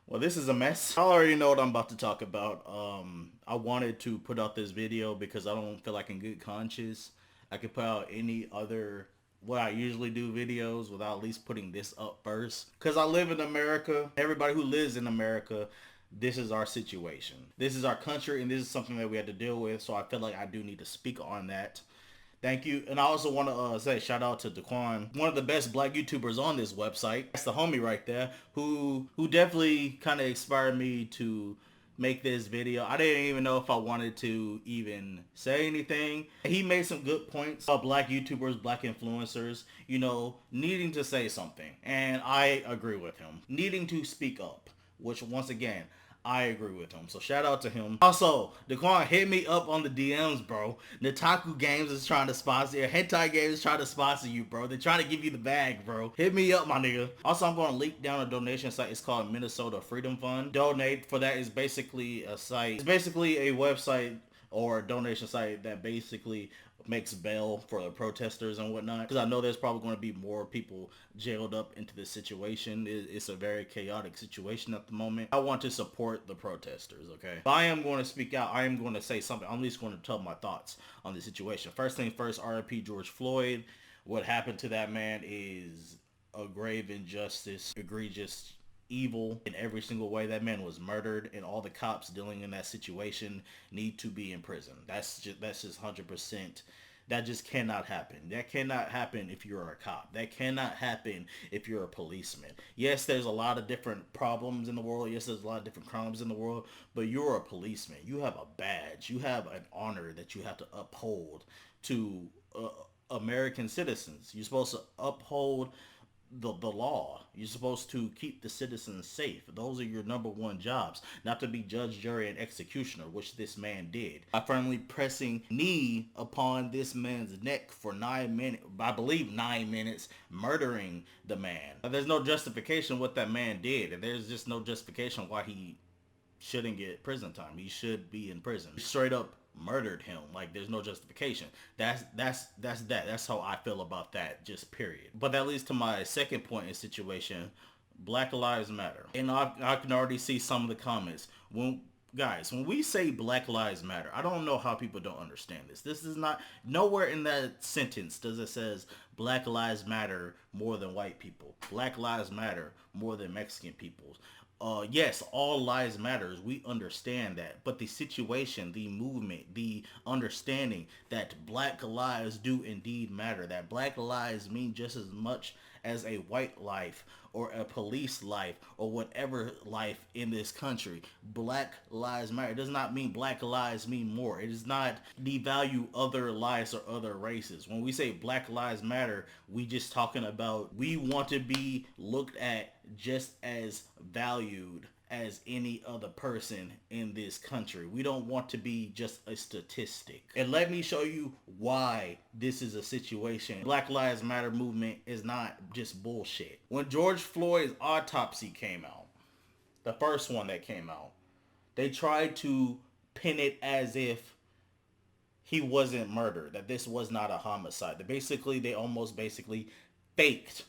Well, this is a mess. I already know what I'm about to talk about. I wanted to put out this video because I don't feel like in good conscience I could put out any other what I usually do videos without at least putting this up first. Because I live in America. Everybody who lives in America, this is our situation. This is our country, and this is something that we have to deal with. So I feel like I do need to speak on that. Thank you. And I also want to say shout out to Daquan, one of the best black YouTubers on this website. That's the homie right there who definitely kind of inspired me to make this video. I didn't even know if I wanted to even say anything. He made some good points about black YouTubers, black influencers, needing to say something. And I agree with him. Needing to speak up, which once again, I agree with him. So shout out to him. Also, Daquan, hit me up on the DMs, bro. Nataku Games is trying to sponsor you. Hentai Games is trying to sponsor you, bro. They're trying to give you the bag, bro. Hit me up, my nigga. Also, I'm going to link down a donation site. It's called Minnesota Freedom Fund. Donate for that is basically a site. It's basically a website or a donation site that basically makes bail for the protesters and whatnot, because I know there's probably going to be more people jailed up into this situation. It's a very chaotic situation at the moment. I want to support the protesters, okay? If I am going to speak out, I am going to say something. I'm at least going to tell my thoughts on the situation. First thing first, RIP George Floyd. What happened to that man is a grave injustice, egregious evil in every single way. That man was murdered, and all the cops dealing in that situation need to be in prison. That's just 100%. That just cannot happen. That cannot happen if you're a cop. That cannot happen if you're a policeman. Yes, there's a lot of different problems in the world. Yes, there's a lot of different crimes in the world, but you're a policeman. You have a badge. You have an honor that you have to uphold to American citizens. You're supposed to uphold the law. You're supposed to keep the citizens safe. Those are your number one jobs, not to be judge, jury, and executioner, which this man did. By firmly pressing knee upon this man's neck for 9 minutes, I believe 9 minutes, murdering the man. There's no justification what that man did, and there's just no justification why he shouldn't get prison time. He should be in prison. Straight up murdered him. Like, there's no justification. That's how I feel about that, just period. But that leads to my second point in situation. Black Lives Matter. And I can already see some of the comments. When we say Black Lives Matter, I don't know how people don't understand this. This is not, nowhere in that sentence does it says Black Lives Matter more than white people. Black Lives Matter more than Mexican people. Yes, all lives matters. We understand that. But the situation, the movement, the understanding that black lives do indeed matter, that black lives mean just as much as a white life or a police life or whatever life in this country. Black lives matter. It does not mean black lives mean more. It does not devalue other lives or other races. When we say black lives matter, we just talking about we want to be looked at just as valued as any other person in this country. We don't want to be just a statistic. And let me show you why this is a situation. Black Lives Matter movement is not just bullshit. When George Floyd's autopsy came out, the first one that came out, they tried to pin it as if he wasn't murdered, that this was not a homicide. They almost faked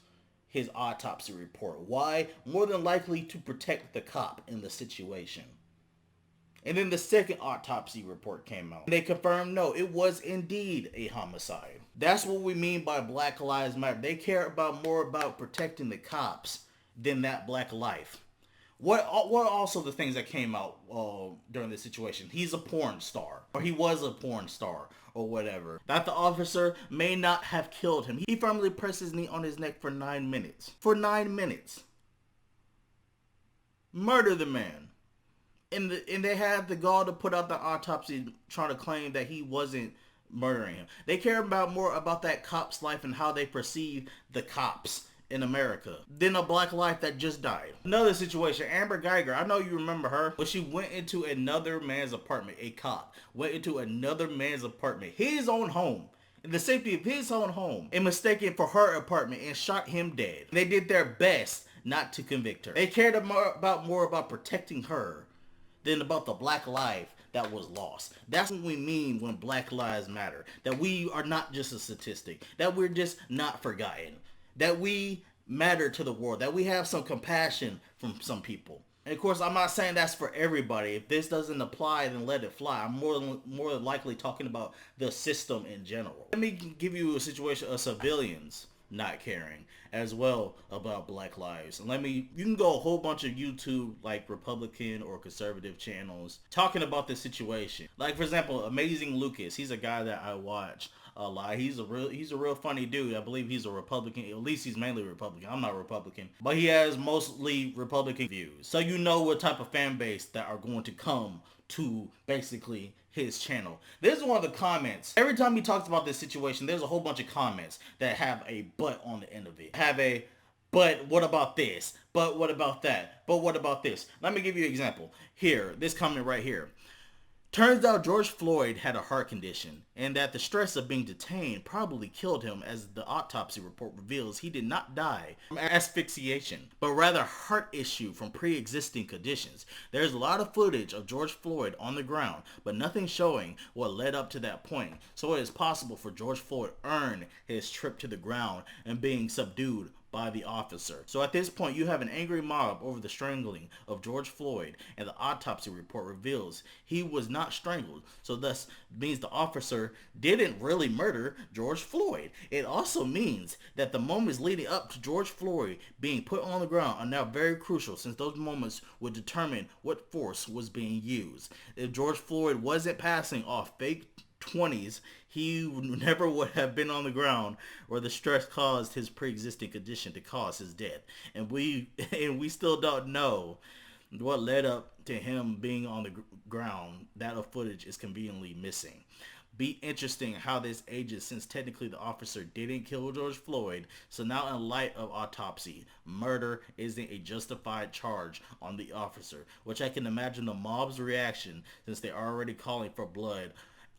his autopsy report. Why? More than likely to protect the cop in the situation. And then the second autopsy report came out. They confirmed, no, it was indeed a homicide. That's what we mean by Black Lives Matter. They care more about protecting the cops than that black life. What also the things that came out during this situation? He's a porn star, or he was a porn star, or whatever. That the officer may not have killed him. He firmly pressed his knee on his neck for 9 minutes. For 9 minutes. Murder the man. And they had the gall to put out the autopsy trying to claim that he wasn't murdering him. They care more about that cop's life and how they perceive the cops in America than a black life that just died. Another situation, Amber Geiger, I know you remember her, when she went into another man's apartment. A cop went into another man's apartment, his own home, in the safety of his own home, and mistaken for her apartment and shot him dead. They did their best not to convict her. They cared more about protecting her than about the black life that was lost. That's what we mean when Black Lives Matter. That we are not just a statistic. That we're just not forgotten. That we matter to the world, that we have some compassion from some people. And of course, I'm not saying that's for everybody. If this doesn't apply, then let it fly. I'm more likely talking about the system in general. Let me give you a situation of civilians not caring as well about Black lives. And you can go a whole bunch of YouTube, like Republican or conservative channels, talking about this situation. Like, for example, Amazing Lucas. He's a guy that I watch a lot. He's a real funny dude. I believe he's a Republican. At least he's mainly Republican. I'm not Republican, but he has mostly Republican views. So you know what type of fan base that are going to come to basically his channel. This is one of the comments. Every time he talks about this situation, there's a whole bunch of comments that have a but on the end of it. Have a but what about this? But what about that? But what about this? Let me give you an example. Here, this comment right here. Turns out George Floyd had a heart condition, and that the stress of being detained probably killed him, as the autopsy report reveals he did not die from asphyxiation, but rather heart issue from pre-existing conditions. There's a lot of footage of George Floyd on the ground, but nothing showing what led up to that point, so it is possible for George Floyd earn his trip to the ground and being subdued by the officer. So at this point, you have an angry mob over the strangling of George Floyd, and the autopsy report reveals he was not strangled, so thus means the officer didn't really murder George Floyd. It also means that the moments leading up to George Floyd being put on the ground are now very crucial, since those moments would determine what force was being used. If George Floyd wasn't passing off fake 20s, he never would have been on the ground, or the stress caused his pre-existing condition to cause his death. And we still don't know what led up to him being on the ground. That footage is conveniently missing. Be interesting how this ages, since technically the officer didn't kill George Floyd. So now, in light of autopsy, murder isn't a justified charge on the officer, which I can imagine the mob's reaction, since they're already calling for blood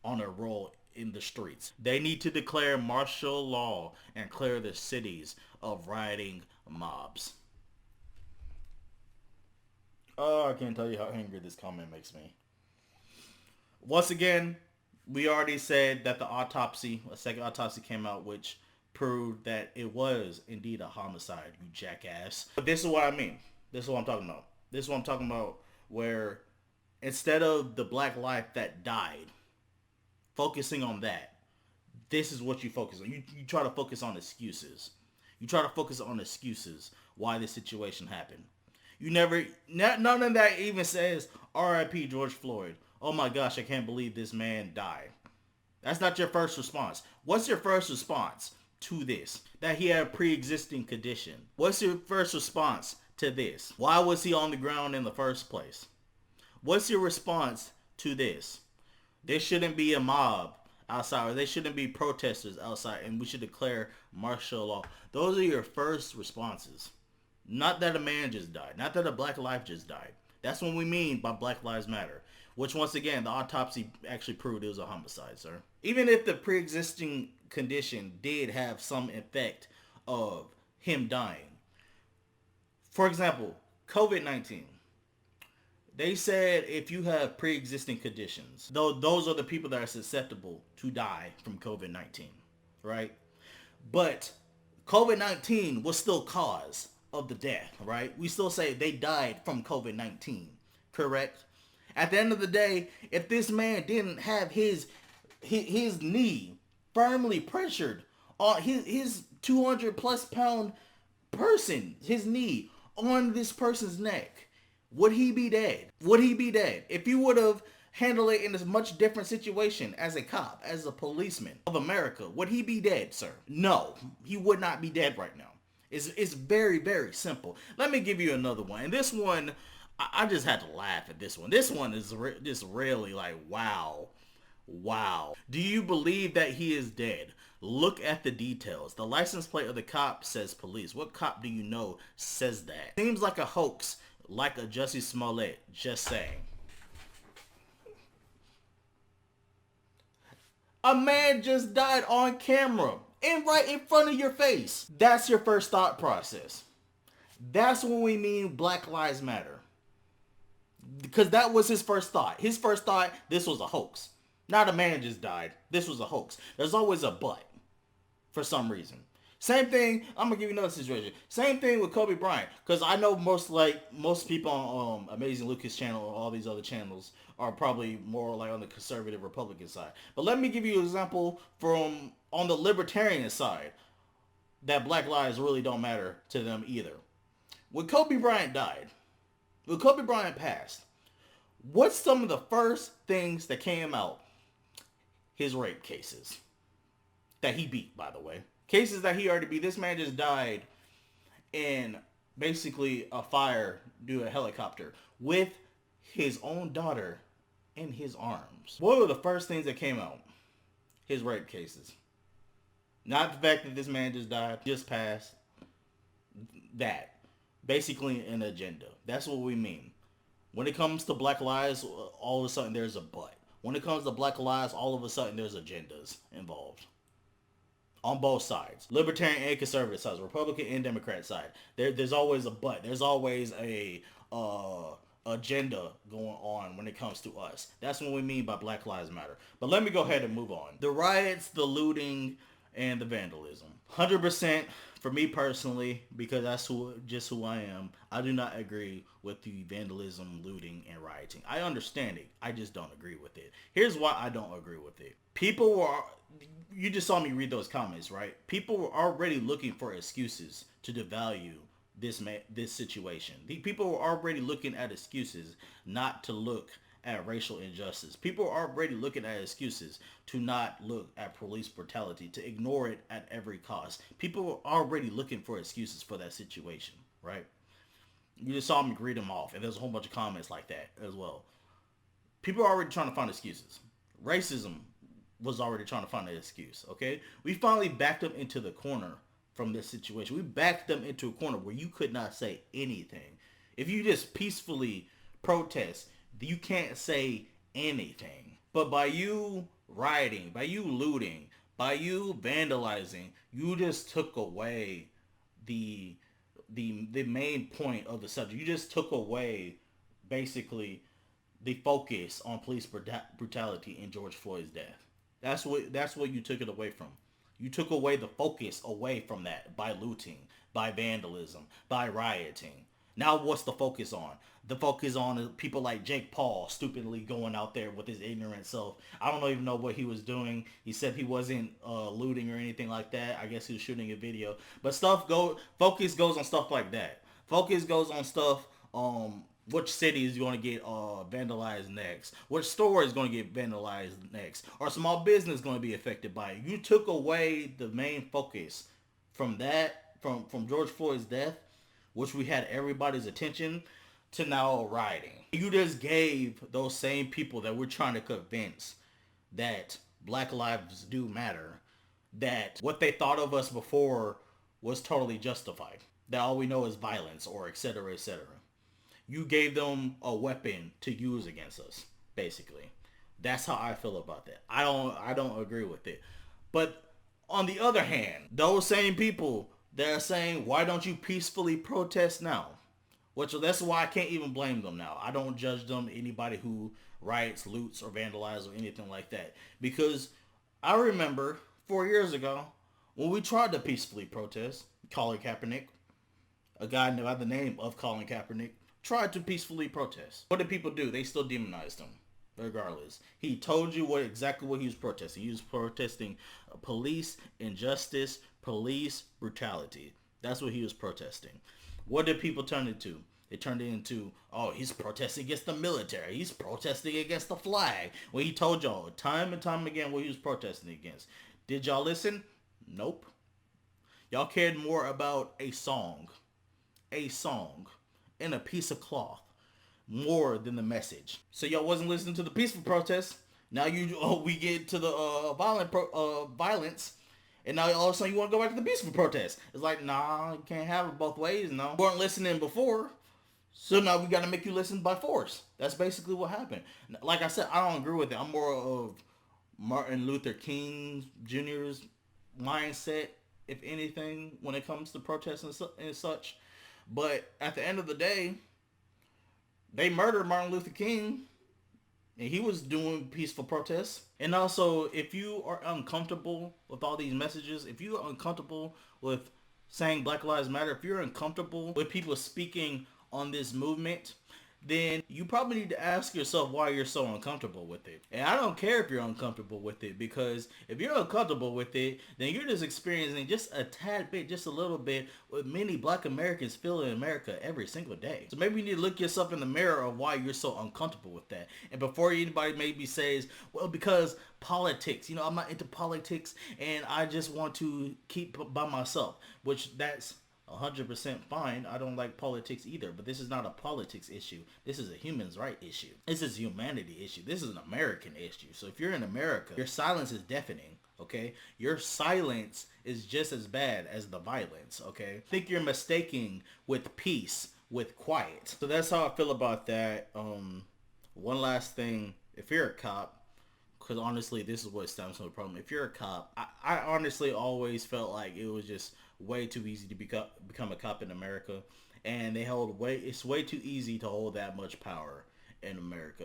on a roll in the streets. They need to declare martial law and clear the cities of rioting mobs. Oh, I can't tell you how angry this comment makes me. Once again, we already said that a second autopsy came out, which proved that it was indeed a homicide, you jackass. But this is what I mean. This is what I'm talking about. This is what I'm talking about, where instead of the black life that died, focusing on that, this is what you focus on. You try to focus on excuses. You try to focus on excuses why this situation happened. You never, none of that even says R.I.P. George Floyd. Oh my gosh, I can't believe this man died. That's not your first response. What's your first response to this? That he had a pre-existing condition. What's your first response to this? Why was he on the ground in the first place? What's your response to this? There shouldn't be a mob outside, or there shouldn't be protesters outside, and we should declare martial law. Those are your first responses. Not that a man just died. Not that a black life just died. That's what we mean by Black Lives Matter. Which, once again, the autopsy actually proved it was a homicide, sir. Even if the pre-existing condition did have some effect of him dying. For example, COVID-19. They said if you have pre-existing conditions, those are the people that are susceptible to die from COVID-19, right? But COVID-19 was still cause of the death, right? We still say they died from COVID-19, correct? At the end of the day, if this man didn't have his knee firmly pressured on his 200 plus pound person, his knee on this person's neck, would he be dead? Would he be dead? If you would have handled it in a much different situation as a cop, as a policeman of America, would he be dead, sir? No, he would not be dead right now. It's very, very simple. Let me give you another one. And this one, I just had to laugh at this one. This one is just really like, wow. Wow. Do you believe that he is dead? Look at the details. The license plate of the cop says police. What cop do you know says that? Seems like a hoax. Like a Jussie Smollett, just saying. A man just died on camera and right in front of your face. That's your first thought process. That's when we mean Black Lives Matter. Because that was his first thought. His first thought, this was a hoax. Not a man just died. This was a hoax. There's always a but for some reason. Same thing. I'm gonna give you another situation. Same thing with Kobe Bryant, because I know most people on Amazing Lucas channel or all these other channels are probably more like on the conservative Republican side. But let me give you an example from on the libertarian side that Black lives really don't matter to them either. When Kobe Bryant died, when Kobe Bryant passed, what's some of the first things that came out? His rape cases that he beat, by the way. Cases that he already beat. This man just died in basically a fire due to a helicopter with his own daughter in his arms. What were the first things that came out? His rape cases. Not the fact that this man just died, just passed. That. Basically an agenda. That's what we mean. When it comes to Black lives, all of a sudden there's a but. When it comes to Black lives, all of a sudden there's agendas involved. On both sides, libertarian and conservative sides, Republican and Democrat side. There's always a but. There's always a agenda going on when it comes to us. That's what we mean by Black Lives Matter. But let me go ahead and move on. The riots, the looting, and the vandalism. 100% for me personally, because that's who I am. I do not agree with the vandalism, looting, and rioting. I understand it. I just don't agree with it. Here's why I don't agree with it. People were, you just saw me read those comments, right? People were already looking for excuses to devalue this situation. The people were already looking at excuses not to look at racial injustice. People are already looking at excuses to not look at police brutality, to ignore it at every cost. People are already looking for excuses for that situation, right? You just saw me read them off, and there's a whole bunch of comments like that as well. People are already trying to find excuses. Racism was already trying to find an excuse, okay? We finally backed them into the corner from this situation. We backed them into a corner where you could not say anything. If you just peacefully protest, you can't say anything. But by you rioting, by you looting, by you vandalizing, you just took away the main point of the subject. You just took away basically the focus on police brutality in George Floyd's death. That's what you took it away from. You took away the focus away from that by looting, by vandalism, by rioting. Now what's the focus on? The focus on people like Jake Paul stupidly going out there with his ignorant self. I don't even know what he was doing. He said he wasn't looting or anything like that. I guess he was shooting a video. But focus goes on stuff like that. Focus goes on stuff which city is going to get vandalized next? Which store is going to get vandalized next? Or small business going to be affected by it? You took away the main focus from that, from George Floyd's death, which we had everybody's attention, to now rioting. You just gave those same people that we're trying to convince that Black lives do matter, that what they thought of us before was totally justified. That all we know is violence, or etc., etc. You gave them a weapon to use against us, basically. That's how I feel about that. I don't agree with it. But on the other hand, those same people that are saying, why don't you peacefully protest now? Which that's why I can't even blame them now. I don't judge them, anybody who riots, loots, or vandalizes or anything like that. Because I remember 4 years ago when we tried to peacefully protest, Colin Kaepernick, a guy by the name of Colin Kaepernick, tried to peacefully protest. What did people do? They still demonized him, regardless. He told you exactly what he was protesting. He was protesting police injustice, police brutality. That's what he was protesting. What did people turn it to? They turned it into, oh, he's protesting against the military. He's protesting against the flag. Well, he told y'all time and time again what he was protesting against. Did y'all listen? Nope. Y'all cared more about a song, and a piece of cloth more than the message. So y'all wasn't listening to the peaceful protests. Now we get to the violence, and now all of a sudden you want to go back to the peaceful protest. It's like, nah, you can't have it both ways. No, you weren't listening before, so now we got to make you listen by force. That's basically what happened. Like I said, I don't agree with it. I'm more of Martin Luther King Jr.'s mindset, if anything, when it comes to protests and such. But at the end of the day, they murdered Martin Luther King. and he was doing peaceful protests. And also, if you are uncomfortable with all these messages, if you are uncomfortable with saying Black Lives Matter, if you're uncomfortable with people speaking on this movement, then you probably need to ask yourself why you're so uncomfortable with it. And I don't care if you're uncomfortable with it, because if you're uncomfortable with it, then you're just experiencing just a tad bit, just a little bit, what many Black Americans feel in America every single day. So maybe you need to look yourself in the mirror of why you're so uncomfortable with that. And before anybody maybe says, well, because politics, I'm not into politics and I just want to keep by myself, which that's 100% fine. I don't like politics either, but this is not a politics issue. This is a human's right issue. This is a humanity issue. This is an American issue. So if you're in America, your silence is deafening, okay? Your silence is just as bad as the violence, okay? I think you're mistaking with peace with quiet. So that's how I feel about that. One last thing, if you're a cop, because honestly, this is what stems from the problem. If you're a cop, I honestly always felt like it was just way too easy to become a cop in America, and it's way too easy to hold that much power in America.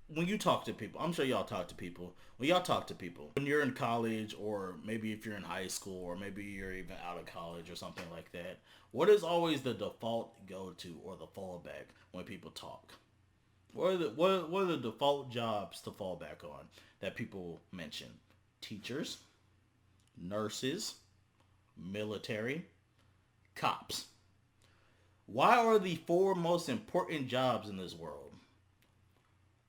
When you talk to people, I'm sure y'all talk to people. When y'all talk to people, when you're in college, or maybe if you're in high school, or maybe you're even out of college or something like that, what is always the default go-to or the fallback when people talk? What are the default jobs to fall back on that people mention? Teachers, nurses, military, cops. Why are the four most important jobs in this world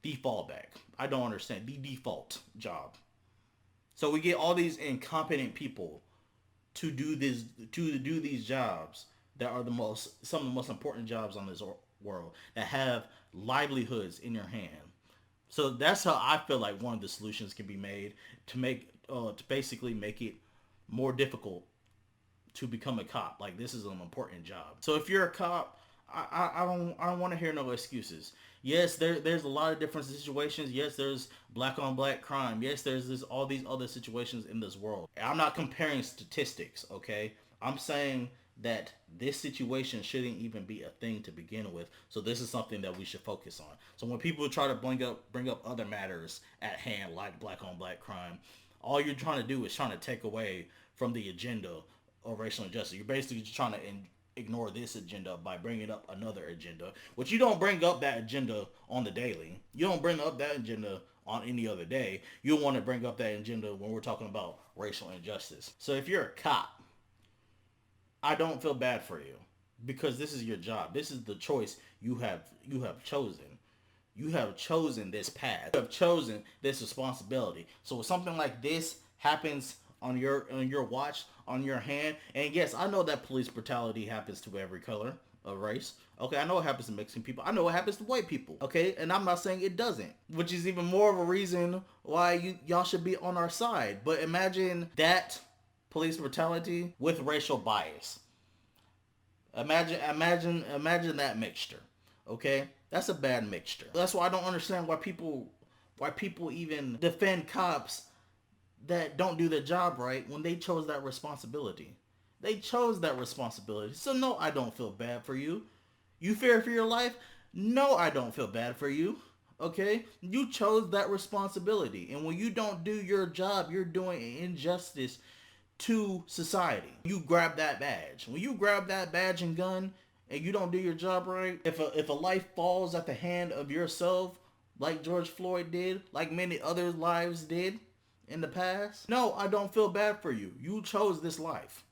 the fallback? I don't understand. The default job. So we get all these incompetent people to do these jobs that are some of the most important jobs on this world, that have livelihoods in your hand. So that's how I feel like one of the solutions can be made to basically make it more difficult to become a cop. Like, this is an important job. So if you're a cop, I don't want to hear no excuses. Yes, there's a lot of different situations. Yes, there's black on black crime. Yes, there's all these other situations in this world. I'm not comparing statistics, okay? I'm saying that this situation shouldn't even be a thing to begin with. So this is something that we should focus on. So when people try to bring up other matters at hand, like black on black crime, all you're trying to do is trying to take away from the agenda of racial injustice. You're basically just trying to ignore this agenda by bringing up another agenda, which you don't bring up that agenda on the daily. You don't bring up that agenda on any other day. You want to bring up that agenda when we're talking about racial injustice. So if you're a cop, I don't feel bad for you, because this is your job. This is the choice you have chosen. You have chosen this path. You have chosen this responsibility. So if something like this happens on your watch, on your hand, and yes, I know that police brutality happens to every color of race. Okay, I know it happens to Mexican people. I know it happens to white people. Okay, and I'm not saying it doesn't, which is even more of a reason why y'all should be on our side. But imagine that police brutality with racial bias. Imagine that mixture. Okay, that's a bad mixture. That's why I don't understand why people even defend cops that don't do their job right when they chose that responsibility. They chose that responsibility. So no, I don't feel bad for you. You fear for your life? No, I don't feel bad for you. Okay? You chose that responsibility. And when you don't do your job, you're doing an injustice to society. You grab that badge. When you grab that badge and gun and you don't do your job right, if a life falls at the hand of yourself, like George Floyd did, like many other lives did in the past, no, I don't feel bad for you. You chose this life.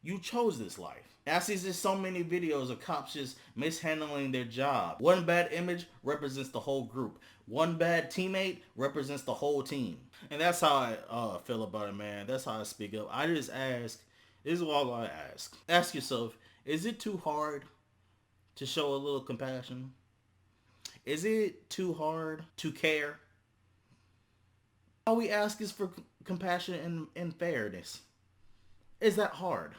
You chose this life. I see just so many videos of cops just mishandling their job. One bad image represents the whole group. One bad teammate represents the whole team. And that's how I feel about it, man. That's how I speak up. I just ask, this is all I ask. Ask yourself, is it too hard to show a little compassion? Is it too hard to care? All we ask is for compassion and fairness. Is that hard?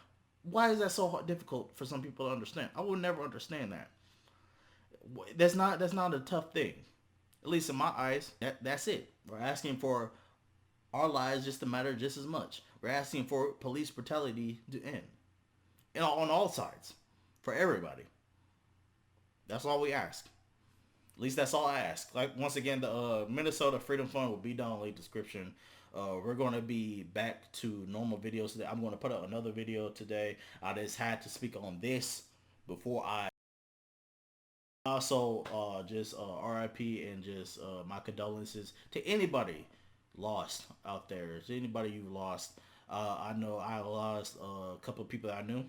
Why is that so difficult for some people to understand? I will never understand that. That's not a tough thing. At least in my eyes, that's it. We're asking for our lives just to matter just as much. We're asking for police brutality to end. On all sides. For everybody. That's all we ask. At least that's all I ask. Like once again, the Minnesota Freedom Fund will be down in the description. We're going to be back to normal videos today. I'm going to put out another video today. I just had to speak on this before I also just RIP and just my condolences to anybody lost out there. To anybody you lost. I know I lost a couple of people that I knew.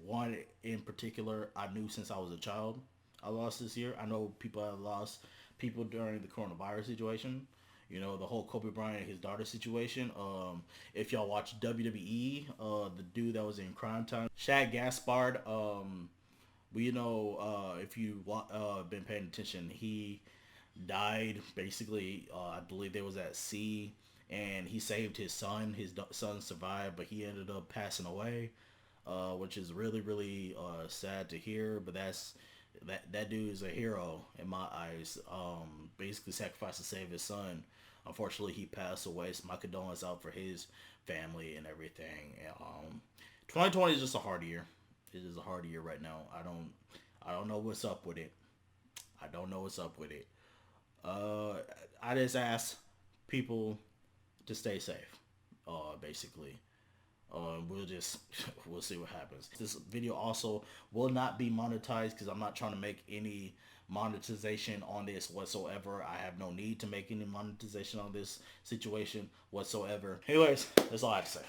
One in particular I knew since I was a child. I lost this year. I know people have lost people during the coronavirus situation. You know, the whole Kobe Bryant and his daughter situation. If y'all watch WWE, the dude that was in Crime Time, Shad Gaspard, well, you know, if you been paying attention, he died basically. I believe there was at sea, and he saved his son. His son survived, but he ended up passing away, which is really really sad to hear. But that dude is a hero in my eyes. Basically sacrificed to save his son. Unfortunately, he passed away. So my condolences out for his family and everything. 2020 is just a hard year. It is a hard year right now. I don't know what's up with it. I don't know what's up with it. Uh, I just ask people to stay safe. Basically. We'll just we'll see what happens. This video also will not be monetized because I'm not trying to make any monetization on this whatsoever. I have no need to make any monetization on this situation whatsoever. Anyways, that's all I have to say.